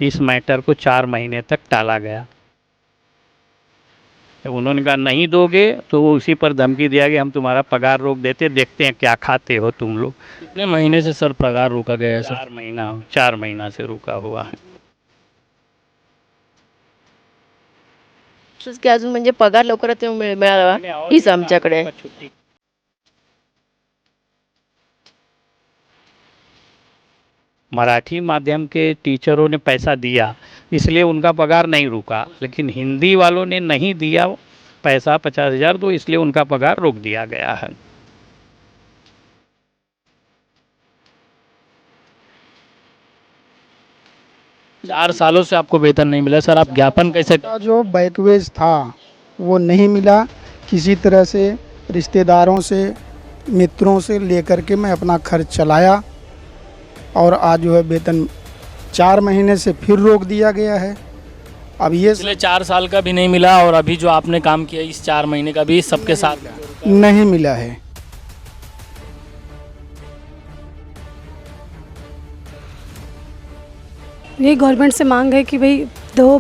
इस मैटर को 4 महीने तक टाला गया। उन्होंने कहा नहीं दोगे तो उसी पर धमकी दिया कि हम तुम्हारा पगार रोक देते, देखते हैं क्या खाते हो तुम लोग। कितने महीने से सर पगार रोका गया है सर? 4 महीना से रुका हुआ है। की अजून म्हणजे पगार लवकरात मिळावा हीच आमच्याकडे. मराठी माध्यम के टीचरों ने पैसा दिया इसलिए उनका पगार नहीं रुका, लेकिन हिंदी वालों ने नहीं दिया पैसा 50,000, तो इसलिए उनका पगार रोक दिया गया है। 4 सालों से आपको वेतन नहीं मिला सर, आप ज्ञापन कैसे? का जो बैकवेज था वो नहीं मिला। किसी तरह से रिश्तेदारों से, मित्रों से लेकर के मैं अपना खर्च चलाया और आज जो है वेतन 4 महीने से फिर रोक दिया गया है। अब ये पिछले 4 साल का भी नहीं मिला और अभी जो आपने काम किया इस 4 महीने का भी सबके साथ नहीं मिला है। यही गवर्नमेंट से मांग है कि भाई 2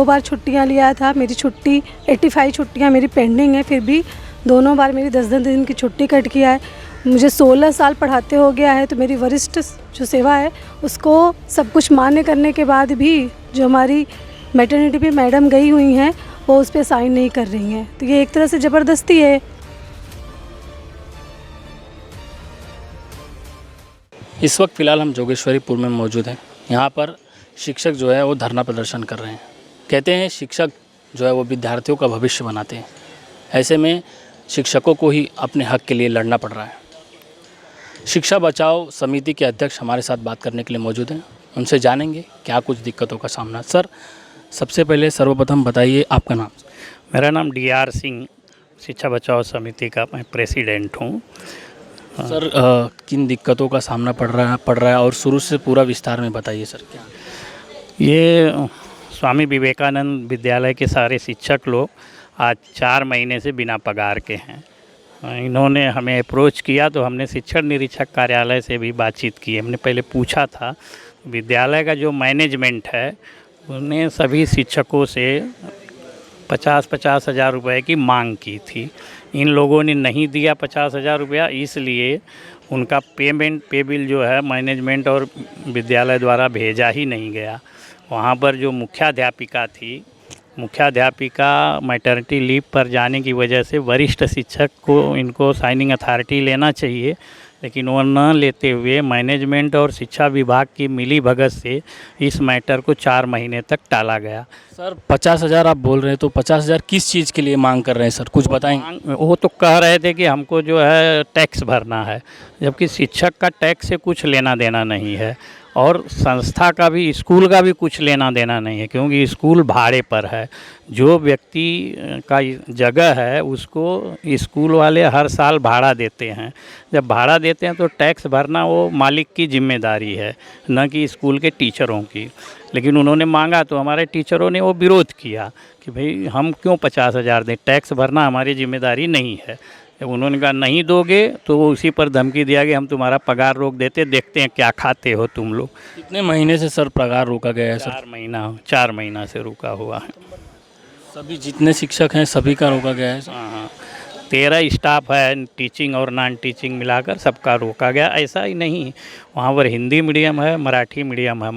बार छुट्टियां लिया था। मेरी छुट्टी 85 छुट्टियां मेरी पेंडिंग है, फिर भी दोनों बार मेरी 10-10 दिन की छुट्टी कट किया है। मुझे 16 साल पढ़ाते हो गया है, तो मेरी वरिष्ठ जो सेवा है उसको सब कुछ मान्य करने के बाद भी जो हमारी मैटरनिटी पे मैडम गई हुई हैं वो उस पर साइन नहीं कर रही हैं, तो ये एक तरह से ज़बरदस्ती है। इस वक्त फ़िलहाल हम जोगेश्वरीपुर में मौजूद हैं। यहाँ पर शिक्षक जो है वो धरना प्रदर्शन कर रहे हैं। कहते हैं शिक्षक जो है वो विद्यार्थियों का भविष्य बनाते हैं, ऐसे में शिक्षकों को ही अपने हक के लिए लड़ना पड़ रहा है। शिक्षा बचाओ समिति के अध्यक्ष हमारे साथ बात करने के लिए मौजूद हैं, उनसे जानेंगे क्या कुछ दिक्कतों का सामना। सर, सबसे पहले सर्वप्रथम बताइए आपका नाम। मेरा नाम DR सिंह, शिक्षा बचाओ समिति का मैं प्रेसिडेंट हूँ। सर, किन दिक्कतों का सामना पड़ रहा है और शुरू से पूरा विस्तार में बताइए सर। क्या ये स्वामी विवेकानंद विद्यालय के सारे शिक्षक लोग आज 4 महीने से बिना पगार के हैं। इन्होंने हमें अप्रोच किया तो हमने शिक्षण निरीक्षक कार्यालय से भी बातचीत की। हमने पहले पूछा था, विद्यालय का जो मैनेजमेंट है उन्हें सभी शिक्षकों से 50-50 हज़ार रुपये की मांग की थी। इन लोगों ने नहीं दिया 50 हज़ार रुपया, इसलिए उनका पे बिल जो है मैनेजमेंट और विद्यालय द्वारा भेजा ही नहीं गया। वहाँ पर जो मुख्याध्यापिका मैटरनिटी लीव पर जाने की वजह से वरिष्ठ शिक्षक को इनको साइनिंग अथॉरिटी लेना चाहिए, लेकिन वो न लेते हुए मैनेजमेंट और शिक्षा विभाग की मिली भगत से इस मैटर को 4 महीने तक टाला गया। सर, 50,000 आप बोल रहे हैं, तो 50,000 किस चीज़ के लिए मांग कर रहे हैं सर, कुछ बताएंगे? वो तो कह रहे थे कि हमको जो है टैक्स भरना है, जबकि शिक्षक का टैक्स से कुछ लेना देना नहीं है और संस्था का भी, स्कूल का भी कुछ लेना देना नहीं है, क्योंकि स्कूल भाड़े पर है। जो व्यक्ति का जगह है उसको स्कूल वाले हर साल भाड़ा देते हैं। जब भाड़ा देते हैं तो टैक्स भरना वो मालिक की जिम्मेदारी है, न कि स्कूल के टीचरों की। लेकिन उन्होंने मांगा तो हमारे टीचरों ने वो विरोध किया कि भाई हम क्यों 50,000 दें, टैक्स भरना हमारी जिम्मेदारी नहीं है। जब उन्होंने कहा नहीं दोगे तो उसी पर धमकी दिया कि हम तुम्हारा पगार रोक देते, देखते हैं क्या खाते हो तुम लोग। कितने महीने से सर पगार रोका गया है सर? 4 महीना से रुका हुआ है। सभी जितने शिक्षक हैं सभी का रोका गया है सर? हाँ, 13 स्टाफ है, टीचिंग और नॉन टीचिंग मिलाकर सबका रोका गया। ऐसा ही नहीं, वहाँ पर हिंदी मीडियम है, मराठी मीडियम है,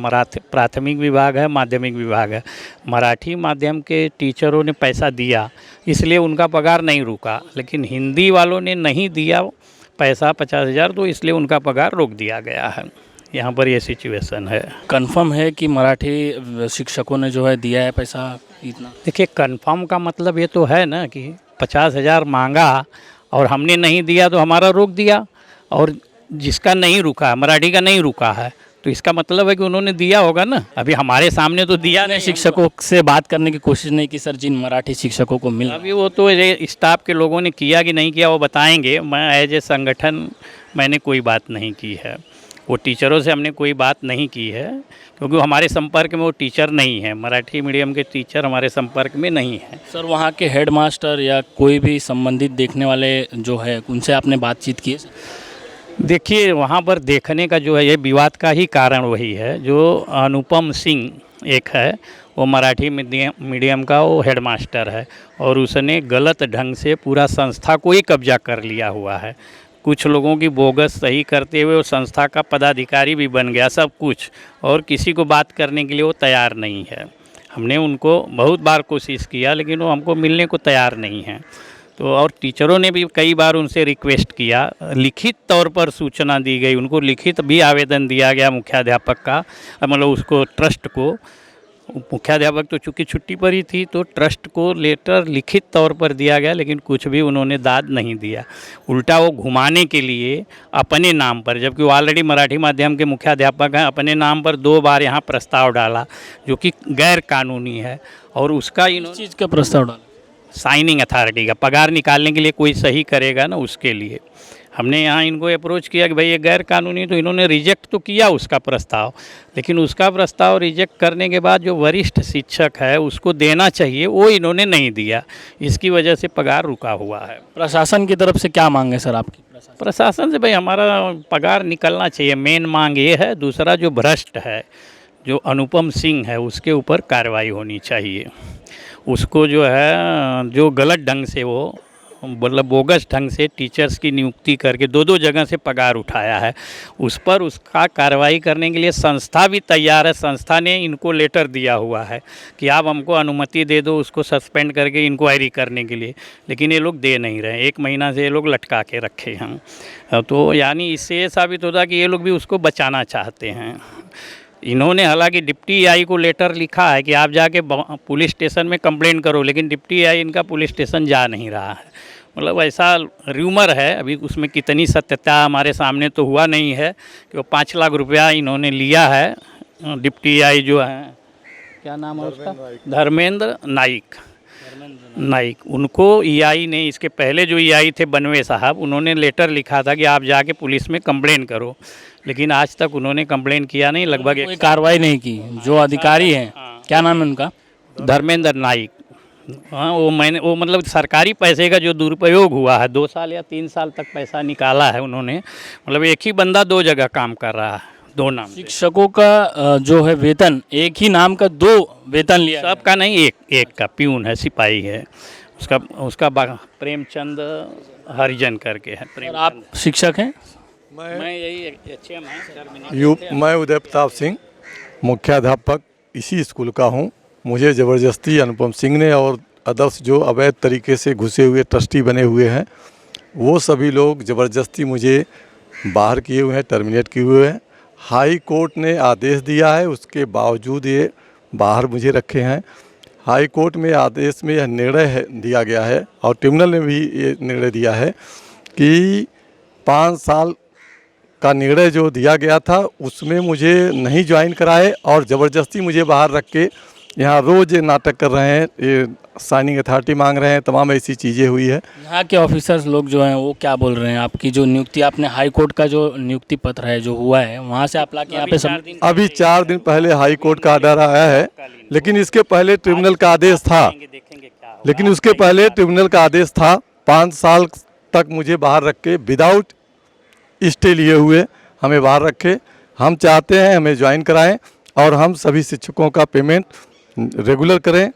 प्राथमिक विभाग है, माध्यमिक विभाग है। मराठी माध्यम के टीचरों ने पैसा दिया इसलिए उनका पगार नहीं रुका, लेकिन हिंदी वालों ने नहीं दिया पैसा 50,000, तो इसलिए उनका पगार रोक दिया गया है। यहाँ पर ये सिचुएशन है। कंफर्म है कि मराठी शिक्षकों ने जो है दिया है पैसा इतना? देखिए, कंफर्म का मतलब ये तो है ना कि 50,000 मांगा और हमने नहीं दिया तो हमारा रोक दिया, और जिसका नहीं रुका, मराठी का नहीं रुका है, तो इसका मतलब है कि उन्होंने दिया होगा ना। अभी हमारे सामने तो दिया नहीं। शिक्षकों से बात करने की कोशिश नहीं की सर, जिन मराठी शिक्षकों को मिल? अभी वो तो स्टाफ के लोगों ने किया कि नहीं किया वो बताएंगे। मैं एज ए संगठन मैंने कोई बात नहीं की है, वो टीचरों से हमने कोई बात नहीं की है, क्योंकि हमारे संपर्क में वो टीचर नहीं है। मराठी मीडियम के टीचर हमारे संपर्क में नहीं है। सर, वहाँ के हेडमास्टर या कोई भी संबंधित देखने वाले जो है उनसे आपने बातचीत की है? देखिए वहाँ पर देखने का जो है ये विवाद का ही कारण वही है। जो अनुपम सिंह एक है, वो मराठी मीडियम का वो हेडमास्टर है और उसने गलत ढंग से पूरा संस्था को ही कब्जा कर लिया हुआ है। कुछ लोगों की बोगस सही करते हुए वो संस्था का पदाधिकारी भी बन गया सब कुछ, और किसी को बात करने के लिए वो तैयार नहीं है। हमने उनको बहुत बार कोशिश किया लेकिन वो हमको मिलने को तैयार नहीं है। तो और टीचरों ने भी कई बार उनसे रिक्वेस्ट किया, लिखित तौर पर सूचना दी गई, उनको लिखित भी आवेदन दिया गया मुख्याध्यापक का, मतलब उसको ट्रस्ट को। मुख्याध्यापक तो चूँकि छुट्टी पर ही थी तो ट्रस्ट को लेटर लिखित तौर पर दिया गया, लेकिन कुछ भी उन्होंने दाद नहीं दिया। उल्टा वो घुमाने के लिए अपने नाम पर, जबकि वो ऑलरेडी मराठी माध्यम के मुख्याध्यापक हैं, अपने नाम पर 2 बार यहाँ प्रस्ताव डाला जो कि गैर कानूनी है। और उसका इस चीज़ का प्रस्ताव डाला साइनिंग अथॉरिटी का, पगार निकालने के लिए कोई सही करेगा ना, उसके लिए हमने यहाँ इनको अप्रोच किया कि भाई ये गैर कानूनी, तो इन्होंने रिजेक्ट तो किया उसका प्रस्ताव, लेकिन उसका प्रस्ताव रिजेक्ट करने के बाद जो वरिष्ठ शिक्षक है उसको देना चाहिए वो इन्होंने नहीं दिया। इसकी वजह से पगार रुका हुआ है। प्रशासन की तरफ से क्या मांग है सर आपकी? प्रशासन से भाई हमारा पगार निकलना चाहिए, मेन मांग ये है। दूसरा जो भ्रष्ट है, जो अनुपम सिंह है, उसके ऊपर कार्रवाई होनी चाहिए। उसको जो है, जो गलत ढंग से वो मतलब बोगस ढंग से टीचर्स की नियुक्ति करके 2-2 जगह से पगार उठाया है, उस पर उसका कार्रवाई करने के लिए संस्था भी तैयार है। संस्था ने इनको लेटर दिया हुआ है कि आप हमको अनुमति दे दो उसको सस्पेंड करके इंक्वायरी करने के लिए, लेकिन ये लोग दे नहीं रहे। 1 महीना से ये लोग लटका के रखे हैं। तो यानी इससे ये साबित होता है कि ये लोग भी उसको बचाना चाहते हैं। इन्होंने हालांकि डिप्टी आई को लेटर लिखा है कि आप जाके पुलिस स्टेशन में कंप्लेंट करो, लेकिन डिप्टी आई इनका पुलिस स्टेशन जा नहीं रहा है। मतलब ऐसा र्यूमर है, अभी उसमें कितनी सत्यता हमारे सामने तो हुआ नहीं है कि वो 5 लाख रुपया इन्होंने लिया है। डिप्टी आई जो है, क्या नाम है उसका, धर्मेंद्र नाइक, उनको ईआई ने, इसके पहले जो ईआई थे बनवे साहब, उन्होंने लेटर लिखा था कि आप जाके पुलिस में कंप्लेंट करो, लेकिन आज तक उन्होंने कंप्लेन किया नहीं। लगभग कोई कार्रवाई नहीं की। जो अधिकारी हैं, क्या नाम है उनका? धर्मेंद्र नाइक। हाँ, वो मतलब सरकारी पैसे का जो दुरुपयोग हुआ है, 2 साल या 3 साल तक पैसा निकाला है उन्होंने। मतलब एक ही बंदा 2 जगह काम कर रहा है, 2 नाम। शिक्षकों का जो है वेतन, एक ही नाम का 2 वेतन लिया, सबका नहीं, एक का प्यून है, सिपाही है, उसका प्रेमचंद हरिजन करके है। आप शिक्षक हैं? मैं यही HM है। मैं उदय प्रताप सिंह, मुख्याध्यापक इसी स्कूल का हूँ। मुझे ज़बरदस्ती अनुपम सिंह ने और अदर्स जो अवैध तरीके से घुसे हुए ट्रस्टी बने हुए हैं, वो सभी लोग ज़बरदस्ती मुझे बाहर किए हुए हैं, टर्मिनेट किए हुए हैं। हाई कोर्ट ने आदेश दिया है, उसके बावजूद ये बाहर मुझे रखे हैं। हाई कोर्ट में आदेश में यह निर्णय दिया गया है और ट्रिब्यूनल ने भी ये निर्णय दिया है कि 5 साल का निर्णय जो दिया गया था उसमें मुझे नहीं ज्वाइन कराए और ज़बरदस्ती मुझे बाहर रख के यहाँ रोज़ नाटक कर रहे हैं, ये साइनिंग अथॉरिटी मांग रहे हैं, तमाम ऐसी चीज़ें हुई है। यहाँ के ऑफिसर्स लोग जो हैं वो क्या बोल रहे हैं? आपकी जो नियुक्ति, आपने हाई कोर्ट का जो नियुक्ति पत्र है जो हुआ है, वहाँ से आप लाके यहाँ पे अभी 4 दिन पहले हाई कोर्ट का आर्डर आया है, लेकिन इसके पहले ट्रिब्यूनल का आदेश था, 5 साल तक मुझे बाहर रख के विदाउट स्टे लिए हुए हमें बाहर रखे। हम चाहते हैं हमें ज्वाइन कराएं और हम सभी शिक्षकों का पेमेंट रेगुलर करें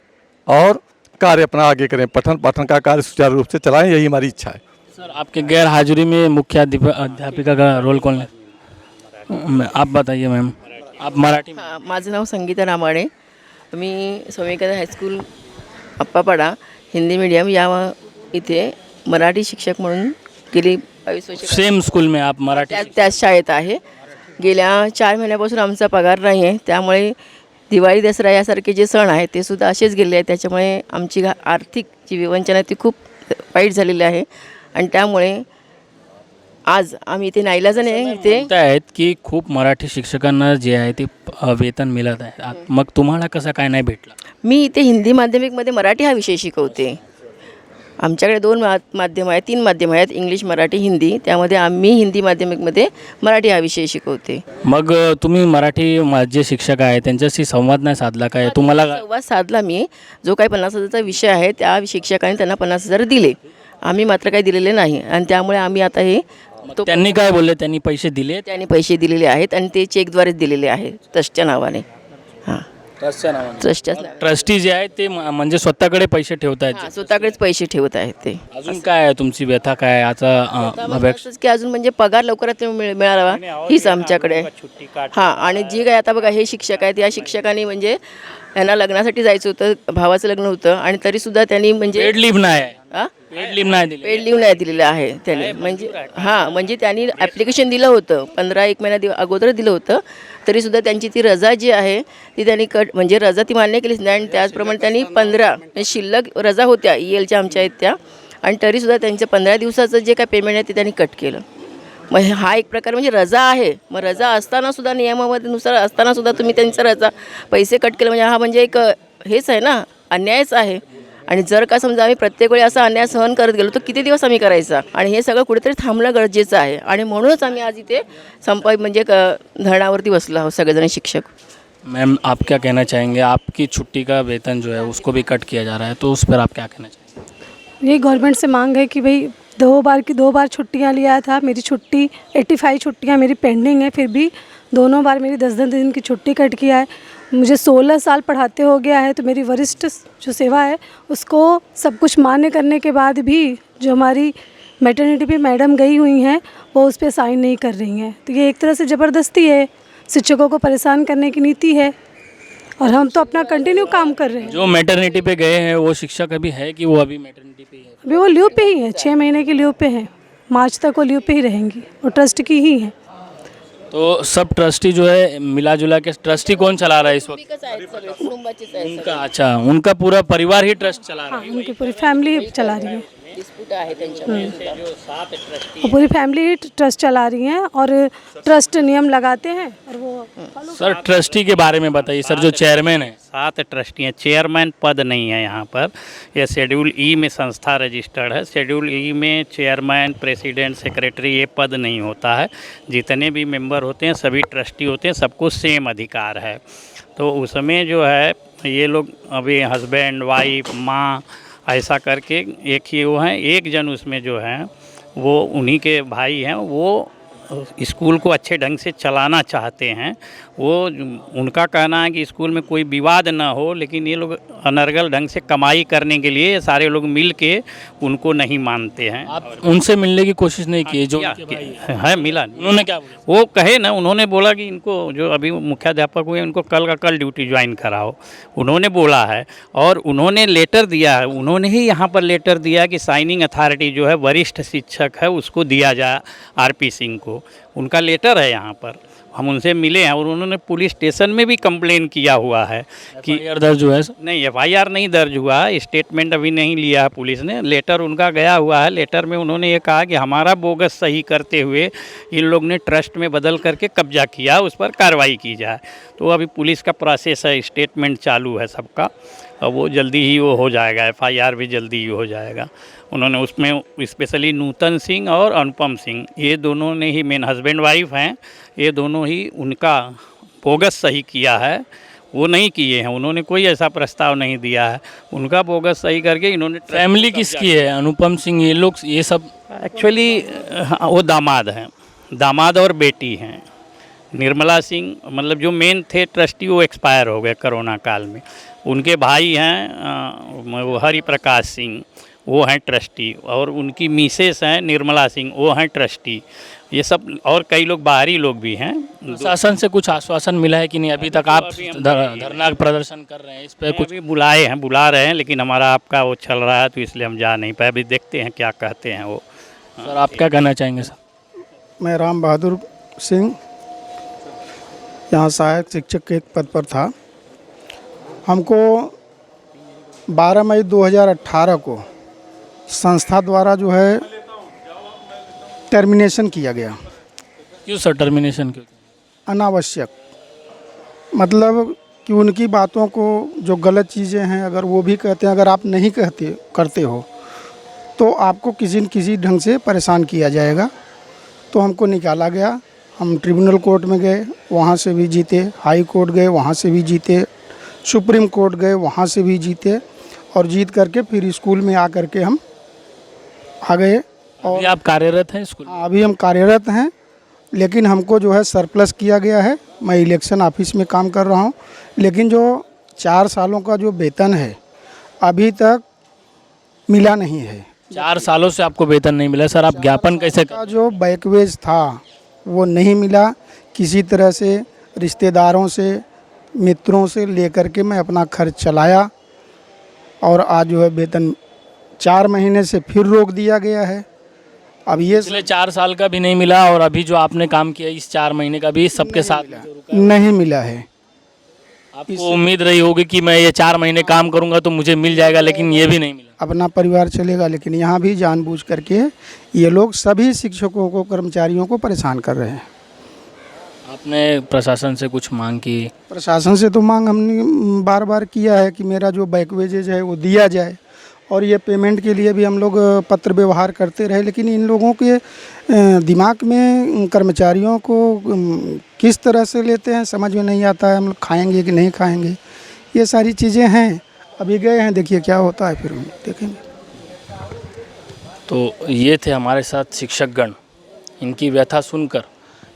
और कार्य अपना आगे करें, पठन पाठन का कार्य सुचारू रूप से चलाएं, यही हमारी इच्छा है। सर, आपके गैर हाजिरी में मुख्य अध्यापिका का रोल कौन है? आप बताइए मैम, आप मराठी में। माझं नाव संगीता रामाणे, मी स्वामीविवेकानंद हायस्कूल अप्पापाडा हिंदी मीडियम या इथे मराठी शिक्षक म्हणून गेली 22 वर्ष सेम स्कूल में आप मराठी त्याच शाळेत आहे। गेल्या 4 महिन्यापासून आमचा पगार नाही आहे, त्यामुळे दिवाळी दसरा यासारखे जे सण आहेत ते सुद्धा असेच गेले आहेत। त्याच्यामुळे आमची आर्थिक जी विवंचना आहे ती खूप वाईट झालेली आहे आणि त्यामुळे आज आम्ही इथे नाईलाजाने इथे म्हणत आहेत की खूप मराठी शिक्षकांना जे आहे ते वेतन मिळत आहे, मग तुम्हाला कसं काय नाही भेटलं? मी इथे हिंदी माध्यमिकमध्ये मराठी हा विषय शिकवते। आमच्याकडे 2 माध्यम आहेत, 3 माध्यम आहेत, इंग्लिश, मराठी, हिंदी। त्यामध्ये आम्ही हिंदी माध्यमिकमध्ये मराठी हा विषय शिकवते। मग तुम्ही मराठी जे शिक्षक आहे त्यांच्याशी संवाद नाही साधला काय? तुम्हाला संवाद साधला मी, जो काही 50,000चा विषय आहे त्या शिक्षकांनी त्यांना 50,000 दिले, आम्ही मात्र काही दिलेले नाही आणि त्यामुळे आम्ही आता हे तो त्यांनी काय बोलले, त्यांनी पैसे दिले त्यांनी पैसे दिलेले आहेत आणि ते चेकद्वारेच दिलेले आहेत ट्रस्टच्या नावाने. हां, ट्रस्टच्या नावाने. ट्रस्टच्याच नावाने. ट्रस्टी जे आहे ते म्हणजे स्वतःकडे पैसे ठेवत आहेत. हां, स्वतःकडेच पैसे ठेवत आहेत ते. अजून काय आहे तुमची व्यथा, काय आहे आता अपेक्षा? असंच की अजून म्हणजे पगार लवकरात मिळावा हीच आमच्याकडे. हां, आणि जी काय आता बघा हे शिक्षक आहेत, या शिक्षकांनी म्हणजे यांना लग्नासाठी जायचं होतं, भावाचं लग्न होतं आणि तरीसुद्धा त्यांनी म्हणजे पेड लीव नाही आहे, हां, पेड लीव नाही दिली. पेड लीव नाही दिलेलं आहे त्यांनी. म्हणजे हां, म्हणजे त्यांनी ॲप्लिकेशन दिलं होतं 15 महिना अगोदर दिलं होतं, तरीसुद्धा त्यांची ती रजा जी आहे ती त्यांनी म्हणजे रजा ती मान्य केलीच नाही आणि त्याचप्रमाणे त्यांनी 15 शिल्लक रजा होत्या ELच्या आमच्या आहेत त्या, आणि तरीसुद्धा त्यांचं 15 दिवसाचं जे काय पेमेंट आहे ते त्यांनी कट केलं. मग हा एक प्रकार म्हणजे रजा आहे. मग रजा असतानासुद्धा नियमामध्ये नुसार असतानासुद्धा तुम्ही त्यांचं रजा पैसे कट केले म्हणजे हा म्हणजे एक हेच आहे ना, अन्यायच आहे. आणि जर का समजा आम्ही प्रत्येक वेळी असा अन्याय सहन करत गेलो तर किती दिवस आम्ही करायचा, आणि हे सगळं कुठेतरी थांबणं गरजेचं आहे. आणि म्हणूनच आम्ही आज इथे म्हणजे धरणावरती बसलो आहोत सगळेजण शिक्षक. मैम, आप क्या कहना चाहेंगे? आपकी छुट्टी का वेतन जो है उसको भी कट किया जा रहा है, तो उस पर आप क्या कहना चाहेंगे? यही गवर्नमेंट से मांग है कि भाई दो बार छुट्टियां लिया था। मेरी छुट्टी 85 छुट्टियां मेरी पेंडिंग है, फिर भी दोनों बार मेरी 10-10 दिन की छुट्टी कट किया है। मुझे 16 साल पढ़ाते हो गया है, तो मेरी वरिष्ठ जो सेवा है उसको सब कुछ मान्य करने के बाद भी जो हमारी मैटरनिटी पे मैडम गई हुई हैं वो उस पर साइन नहीं कर रही हैं। तो ये एक तरह से ज़बरदस्ती है, शिक्षकों को परेशान करने की नीति है, और हम तो अपना कंटिन्यू काम कर रहे हैं। जो मैटरनिटी पे गए हैं वो शिक्षक अभी है कि वो अभी मैटरनिटी पे ही है? अभी वो लीव पे ही है, 6 महीने की लीव पे है, मार्च तक वो लीव पे ही रहेंगी और ट्रस्ट की ही है। तो सब ट्रस्टी जो है मिला जुला के, ट्रस्टी कौन चला रहा है इस वक्त? उनका, अच्छा, उनका पूरा परिवार ही ट्रस्ट चला रहा हाँ, उनकी पूरी फैमिली चला रही है, डिस्प्यूट आहे त्यांच्यामध्ये. वो पूरी फैमिली ही ट्रस्ट चला रही हैं और ट्रस्ट नियम लगाते हैं और वो है। सर, ट्रस्टी के बारे में बताइए सर, जो चेयरमैन है। 7 ट्रस्टी हैं, चेयरमैन पद नहीं है यहाँ पर। यह शेड्यूल ई में संस्था रजिस्टर्ड है। शेड्यूल ई में चेयरमैन, प्रेसिडेंट, सेक्रेटरी ये पद नहीं होता है। जितने भी मेंबर होते हैं सभी ट्रस्टी होते हैं, सबको सेम अधिकार है। तो उसमें जो है ये लोग अभी हस्बैंड, वाइफ, माँ ऐसा करके एक ही वो हैं। एक जन उसमें जो है वो उन्हीं के भाई हैं, वो स्कूल को अच्छे ढंग से चलाना चाहते हैं। वो उनका कहना है कि स्कूल में कोई विवाद ना हो, लेकिन ये लोग अनर्गल ढंग से कमाई करने के लिए सारे लोग मिल के उनको नहीं मानते हैं। आप उनसे मिलने की कोशिश नहीं की? जो उनके भाई है मिला नहीं। उन्होंने क्या बोला? वो कहे ना, उन्होंने बोला कि इनको जो अभी मुख्याध्यापक हुए उनको कल का कल ड्यूटी ज्वाइन कराओ, उन्होंने बोला है। और उन्होंने लेटर दिया है, उन्होंने ही यहाँ पर लेटर दिया कि साइनिंग अथॉरिटी जो है वरिष्ठ शिक्षक है उसको दिया जाए, RP सिंह को। उनका लेटर है यहाँ पर, हम उनसे मिले हैं और उन्होंने पुलिस स्टेशन में भी कंप्लेन किया हुआ है कि FIR दर्ज हुआ है सर? नहीं, FIR नहीं दर्ज हुआ है, स्टेटमेंट अभी नहीं लिया है पुलिस ने। लेटर उनका गया हुआ है। लेटर में उन्होंने ये कहा कि हमारा बोगस सही करते हुए इन लोग ने ट्रस्ट में बदल करके कब्जा किया, उस पर कार्रवाई की जाए। तो अभी पुलिस का प्रोसेस है, स्टेटमेंट चालू है सबका, और वो जल्दी ही वो हो जाएगा, FIR भी जल्दी ही हो जाएगा। उन्होंने उसमें स्पेशली नूतन सिंह और अनुपम सिंह, ये दोनों ने ही मेन हस्बैंड वाइफ हैं, ये दोनों ही उनका बोगस सही किया है। वो नहीं किए हैं, उन्होंने कोई ऐसा प्रस्ताव नहीं दिया है। उनका बोगस सही करके इन्होंने फैमिली किसकी है? अनुपम सिंह, ये लोग, ये सब एक्चुअली वो दामाद हैं, दामाद और बेटी हैं। निर्मला सिंह मतलब जो मेन थे ट्रस्टी वो एक्सपायर हो गए कोरोना काल में। उनके भाई हैं वो हरि प्रकाश सिंह, वो हैं ट्रस्टी, और उनकी मिसेस हैं निर्मला सिंह, वो हैं ट्रस्टी। ये सब और कई लोग बाहरी लोग भी हैं। शासन से कुछ आश्वासन मिला है कि नहीं? अभी तक आप धरना प्रदर्शन कर रहे हैं, इस पर कुछ अभी बुलाए हैं, बुला रहे हैं, लेकिन हमारा आपका वो चल रहा है तो इसलिए हम जा नहीं पाए। अभी देखते हैं क्या कहते हैं वो। सर, आप क्या कहना चाहेंगे सर? मैं राम बहादुर सिंह यहाँ सहायक शिक्षक के एक पद पर था। हमको 12 मई 2018 को संस्था द्वारा जो है टर्मिनेशन किया गया। क्यों सर टर्मिनेशन क्यों? अनावश्यक, मतलब कि उनकी बातों को जो गलत चीज़ें हैं अगर वो भी कहते हैं, अगर आप नहीं करते हो तो आपको किसी न किसी ढंग से परेशान किया जाएगा। तो हमको निकाला गया। हम ट्रिब्यूनल कोर्ट में गए, वहाँ से भी जीते, हाई कोर्ट गए, वहाँ से भी जीते, सुप्रीम कोर्ट गए, वहाँ से भी जीते, और जीत करके फिर स्कूल में आ करके हम आ गए। अभी आप कार्यरत हैं स्कूल में? अभी हम कार्यरत हैं, लेकिन हमको जो है सरप्लस किया गया है। मैं इलेक्शन ऑफिस में काम कर रहा हूँ, लेकिन जो 4 सालों का जो वेतन है अभी तक मिला नहीं है। 4 सालों से आपको वेतन नहीं मिला सर, आप ज्ञापन कैसे का जो बैकवेज था वो नहीं मिला। किसी तरह से रिश्तेदारों से, मित्रों से लेकर के मैं अपना खर्च चलाया, और आज जो है वेतन 4 महीने से फिर रोक दिया गया है। अब ये पिछले 4 साल का भी नहीं मिला और अभी जो आपने काम किया इस 4 महीने का भी सबके साथ नहीं मिला है। आपको उम्मीद रही होगी कि मैं ये 4 महीने काम करूंगा तो मुझे मिल जाएगा, लेकिन ये भी नहीं मिला। अपना परिवार चलेगा, लेकिन यहाँ भी जानबूझ करके ये लोग सभी शिक्षकों को, कर्मचारियों को परेशान कर रहे हैं। आपने प्रशासन से कुछ मांग की? प्रशासन से तो मांग हमने बार बार किया है कि मेरा जो बैकवेजेज है वो दिया जाए, और ये पेमेंट के लिए भी हम लोग पत्र व्यवहार करते रहे, लेकिन इन लोगों के दिमाग में कर्मचारियों को किस तरह से लेते हैं समझ में नहीं आता है। हम लोग खाएंगे कि नहीं खाएंगे, ये सारी चीज़ें हैं। अभी गए हैं, देखिए क्या होता है, फिर हम देखेंगे। तो ये थे हमारे साथ शिक्षकगण। इनकी व्यथा सुनकर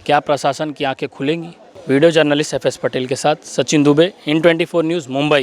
क्या प्रशासन की आंखें खुलेंगी? वीडियो जर्नलिस्ट FS पटेल के साथ सचिन दुबे, IN24 न्यूज़, मुंबई।